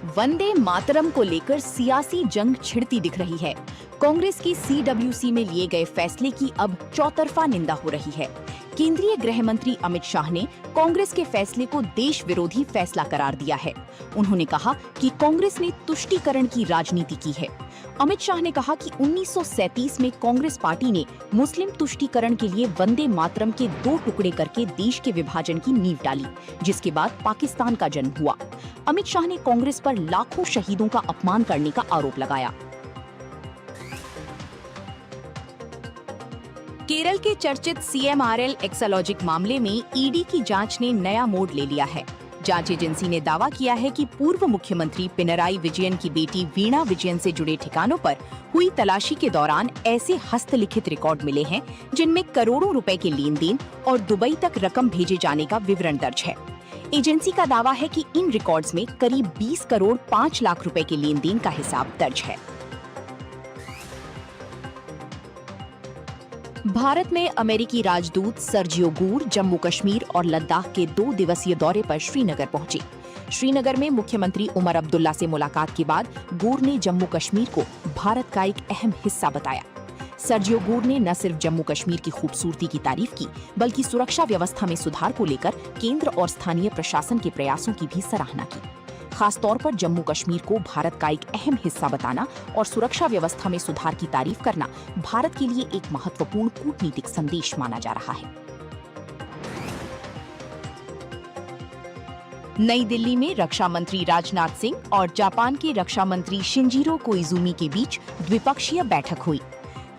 वंदे मातरम को लेकर सियासी जंग छिड़ती दिख रही है। कांग्रेस की सीडब्ल्यूसी में लिए गए फैसले की अब चौतरफा निंदा हो रही है। केंद्रीय गृह मंत्री अमित शाह ने कांग्रेस के फैसले को देश विरोधी फैसला करार दिया है। उन्होंने कहा कि कांग्रेस ने तुष्टीकरण की राजनीति की है। अमित शाह ने कहा कि 1937 में कांग्रेस पार्टी ने मुस्लिम तुष्टीकरण के लिए वंदे मातरम के 2 टुकड़े करके देश के विभाजन की नींव डाली, जिसके बाद पाकिस्तान का जन्म हुआ। अमित शाह ने कांग्रेस पर लाखों शहीदों का अपमान करने का आरोप लगाया। केरल के चर्चित CMRL एक्सालॉजिक मामले में ईडी की जांच ने नया मोड़ ले लिया है। जांच एजेंसी ने दावा किया है कि पूर्व मुख्यमंत्री पिनराई विजयन की बेटी वीणा विजयन से जुड़े ठिकानों पर हुई तलाशी के दौरान ऐसे हस्तलिखित रिकॉर्ड मिले हैं जिनमें करोड़ों रुपए के लेन देन और दुबई तक रकम भेजे जाने का विवरण दर्ज है। एजेंसी का दावा है कि इन रिकॉर्ड्स में करीब 20 करोड़ 5 लाख रुपए के लेन देन का हिसाब दर्ज है। भारत में अमेरिकी राजदूत सर्जियो गूर जम्मू कश्मीर और लद्दाख के 2 दिवसीय दौरे पर श्रीनगर पहुंचे। श्रीनगर में मुख्यमंत्री उमर अब्दुल्ला से मुलाकात के बाद गूर ने जम्मू कश्मीर को भारत का एक अहम हिस्सा बताया। सर्जियो गूर ने न सिर्फ जम्मू कश्मीर की खूबसूरती की तारीफ की, बल्कि सुरक्षा व्यवस्था में सुधार को लेकर केंद्र और स्थानीय प्रशासन के प्रयासों की भी सराहना की। खास तौर पर जम्मू कश्मीर को भारत का एक अहम हिस्सा बताना और सुरक्षा व्यवस्था में सुधार की तारीफ करना भारत के लिए एक महत्वपूर्ण कूटनीतिक संदेश माना जा रहा है। नई दिल्ली में रक्षा मंत्री राजनाथ सिंह और जापान के रक्षा मंत्री शिंजिरो कोइजुमी के बीच द्विपक्षीय बैठक हुई।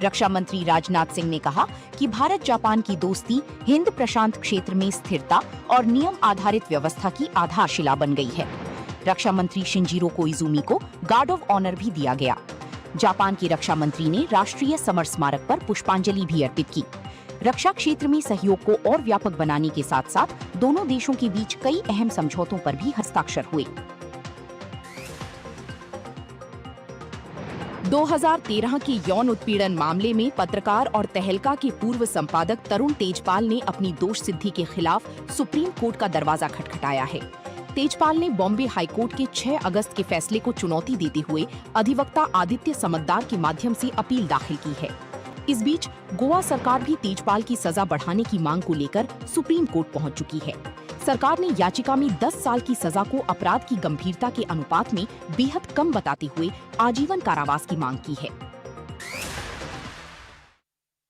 रक्षा मंत्री राजनाथ सिंह ने कहा कि भारत जापान की दोस्ती हिंद प्रशांत क्षेत्र में स्थिरता और नियम आधारित व्यवस्था की आधारशिला बन गई है। रक्षा मंत्री शिंजिरो कोइजुमी को गार्ड ऑफ ऑनर भी दिया गया। जापान के रक्षा मंत्री ने राष्ट्रीय समर स्मारक पर पुष्पांजलि भी अर्पित की। रक्षा क्षेत्र में सहयोग को और व्यापक बनाने के साथ साथ दोनों देशों के बीच कई अहम समझौतों पर भी हस्ताक्षर हुए। 2013 के यौन उत्पीड़न मामले में पत्रकार और तहलका के पूर्व संपादक तरुण तेजपाल ने अपनी दोष सिद्धि के खिलाफ सुप्रीम कोर्ट का दरवाजा खटखटाया है। तेजपाल ने बॉम्बे हाईकोर्ट के 6 अगस्त के फैसले को चुनौती देते हुए अधिवक्ता आदित्य समद्दार के माध्यम से अपील दाखिल की है। इस बीच गोवा सरकार भी तेजपाल की सजा बढ़ाने की मांग को लेकर सुप्रीम कोर्ट पहुंच चुकी है। सरकार ने याचिका में 10 साल की सजा को अपराध की गंभीरता के अनुपात में बेहद कम बताते हुए आजीवन कारावास की मांग की है।